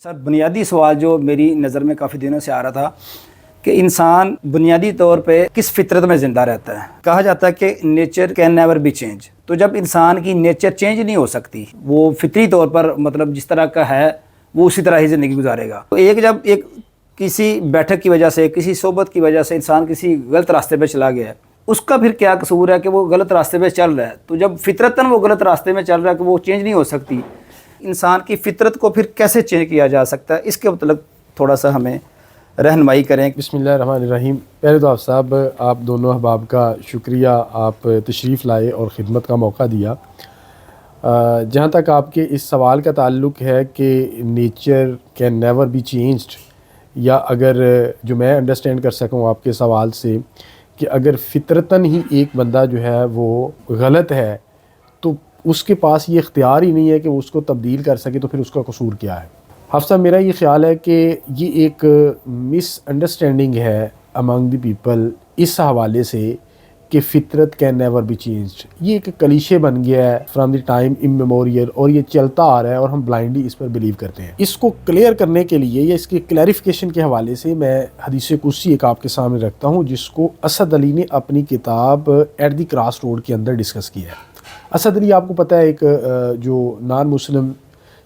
سر بنیادی سوال جو میری نظر میں کافی دنوں سے آ رہا تھا کہ انسان بنیادی طور پہ کس فطرت میں زندہ رہتا ہے. کہا جاتا ہے کہ nature can never be change. تو جب انسان کی نیچر چینج نہیں ہو سکتی، وہ فطری طور پر مطلب جس طرح کا ہے وہ اسی طرح ہی زندگی گزارے گا. تو جب کسی بیٹھک کی وجہ سے، کسی صحبت کی وجہ سے انسان کسی غلط راستے پہ چلا گیا ہے، اس کا پھر کیا قصور ہے کہ وہ غلط راستے پہ چل رہا ہے؟ تو جب فطرتاً وہ غلط راستے میں چل رہا ہے کہ وہ چینج نہیں ہو سکتی، انسان کی فطرت کو پھر کیسے چینج کیا جا سکتا ہے؟ اس کے مطلب تھوڑا سا ہمیں رہنمائی کریں. بسم اللہ الرحمن الرحیم. پہلے تو صاحب آپ دونوں احباب کا شکریہ، آپ تشریف لائے اور خدمت کا موقع دیا. جہاں تک آپ کے اس سوال کا تعلق ہے کہ nature can never be changed, یا اگر جو میں انڈرسٹینڈ کر سکوں آپ کے سوال سے کہ اگر فطرتاً ہی ایک بندہ جو ہے وہ غلط ہے تو اس کے پاس یہ اختیار ہی نہیں ہے کہ وہ اس کو تبدیل کر سکے، تو پھر اس کا قصور کیا ہے؟ حافظ صاحب، میرا یہ خیال ہے کہ یہ ایک مس انڈرسٹینڈنگ ہے امنگ دی پیپل اس حوالے سے کہ فطرت کین نیور بی چینجڈ. یہ ایک کلیشے بن گیا ہے فرام دی ٹائم امیموریل، اور یہ چلتا آ رہا ہے اور ہم بلائنڈلی اس پر بلیو کرتے ہیں. اس کو کلیئر کرنے کے لیے یا اس کی کلیریفیکیشن کے حوالے سے میں حدیث قدسی ایک آپ کے سامنے رکھتا ہوں، جس کو اسد علی نے اپنی کتاب ایٹ دی کراس روڈ کے اندر ڈسکس کیا ہے. اسد علی آپ کو پتہ ہے ایک جو نان مسلم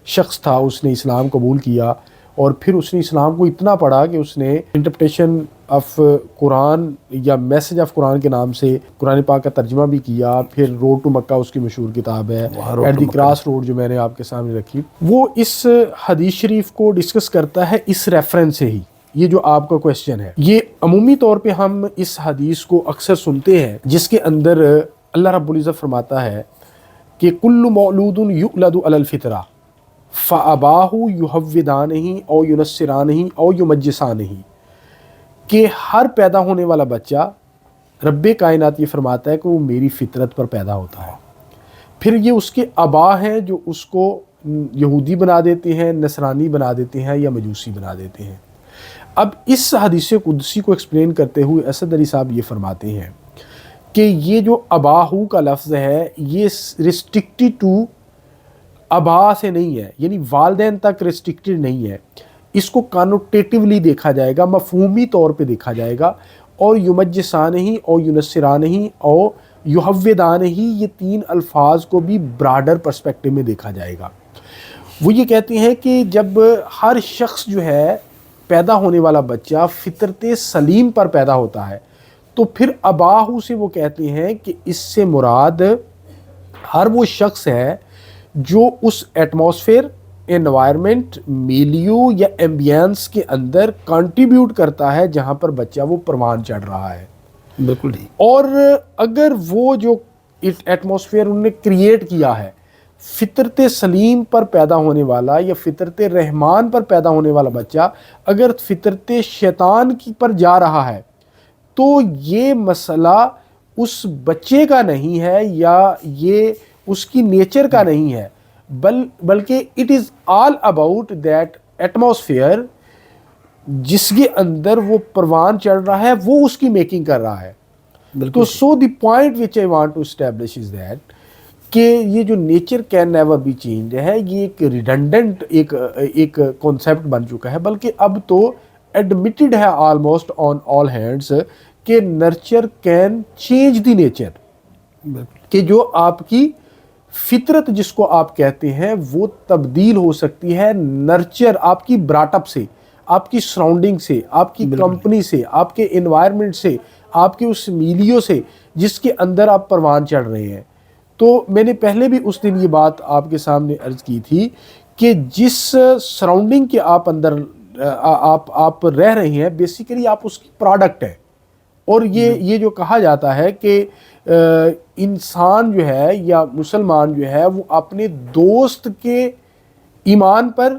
شخص تھا، اس نے اسلام قبول کیا اور پھر اس نے اسلام کو اتنا پڑھا کہ اس نے انٹرپریٹیشن آف قرآن یا میسج آف قرآن کے نام سے قرآن پاک کا ترجمہ بھی کیا. پھر روڈ ٹو مکہ اس کی مشہور کتاب ہے، ایٹ دی کراس روڈ جو میں نے آپ کے سامنے رکھی. وہ اس حدیث شریف کو ڈسکس کرتا ہے اس ریفرنس سے ہی. یہ جو آپ کا کویسچن ہے، یہ عمومی طور پہ ہم اس حدیث کو اکثر سنتے ہیں جس کے اندر اللہ رب العزت فرماتا ہے کہ کل مولود یولد علی الفطرہ فاباہ یحودانہ او ینصرانہ او یمجسانہ، کہ ہر پیدا ہونے والا بچہ رب کائنات یہ فرماتا ہے کہ وہ میری فطرت پر پیدا ہوتا ہے. پھر یہ اس کے آبا ہیں جو اس کو یہودی بنا دیتے ہیں، نصرانی بنا دیتے ہیں یا مجوسی بنا دیتے ہیں. اب اس حدیث قدسی کو ایکسپلین کرتے ہوئے اسد علی صاحب یہ فرماتے ہیں کہ یہ جو اباہو کا لفظ ہے یہ ریسٹرکٹڈ ٹو ابا سے نہیں ہے، یعنی والدین تک ریسٹرکٹڈ نہیں ہے. اس کو کانوٹیٹیولی دیکھا جائے گا، مفہومی طور پہ دیکھا جائے گا. اور یمجسانہ او ینصرانہ او یحودانہ، یہ تین الفاظ کو بھی براڈر پرسپیکٹو میں دیکھا جائے گا. وہ یہ کہتے ہیں کہ جب ہر شخص جو ہے پیدا ہونے والا بچہ فطرت سلیم پر پیدا ہوتا ہے تو پھر اباہو سے وہ کہتے ہیں کہ اس سے مراد ہر وہ شخص ہے جو اس ایٹماسفیئر، انوائرمنٹ، میلیو یا ایمبینس کے اندر کنٹریبیوٹ کرتا ہے جہاں پر بچہ وہ پروان چڑھ رہا ہے. بالکل. اور اگر وہ جو ایٹماسفیئر انہوں نے کریٹ کیا ہے فطرت سلیم پر پیدا ہونے والا یا فطرت رحمان پر پیدا ہونے والا بچہ اگر فطرت شیطان کی پر جا رہا ہے تو یہ مسئلہ اس بچے کا نہیں ہے یا یہ اس کی نیچر کا نہیں ہے، بلکہ it is all about that atmosphere جس کے اندر وہ پروان چڑھ رہا ہے، وہ اس کی میکنگ کر رہا ہے. تو so the point which I want to establish is that کہ یہ جو nature can never be change ہے، یہ ایک ریڈنڈنٹ ایک کانسیپٹ بن چکا ہے، بلکہ اب تو ایڈمٹڈ ہے آلموسٹ آن آل ہینڈس کہ nurture can change the nature, کہ جو آپ کی فطرت جس کو آپ کہتے ہیں وہ تبدیل ہو سکتی ہے نرچر، آپ کی براٹ اپ سے، آپ کی سراؤنڈنگ سے، آپ کی کمپنی سے، آپ کے انوائرمنٹ سے، آپ کے اس میلیو سے جس کے اندر آپ پروان چڑھ رہے ہیں. تو میں نے پہلے بھی اس دن یہ بات آپ کے سامنے عرض کی تھی کہ جس سراؤنڈنگ کے آپ اندر آپ رہ رہے ہیں بیسیکلی آپ اس کی پروڈکٹ ہے. اور یہ جو کہا جاتا ہے کہ انسان جو ہے یا مسلمان جو ہے وہ اپنے دوست کے ایمان پر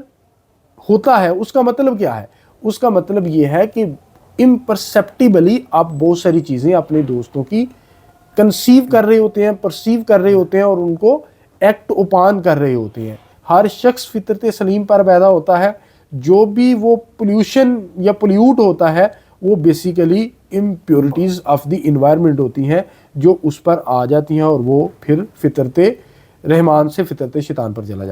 ہوتا ہے، اس کا مطلب کیا ہے؟ اس کا مطلب یہ ہے کہ امپرسیپٹیبلی آپ بہت ساری چیزیں اپنے دوستوں کی کنسیو کر رہے ہوتے ہیں، پرسیو کر رہے ہوتے ہیں اور ان کو ایکٹ اوپان کر رہے ہوتے ہیں. ہر شخص فطرت سلیم پر پیدا ہوتا ہے، جو بھی وہ پولیوشن یا پولیوٹ ہوتا ہے وہ basically impurities of the environment ہوتی ہیں جو اس پر آ جاتی ہیں اور وہ پھر فطرت رحمان سے فطرت شیطان پر چلا جاتا ہے.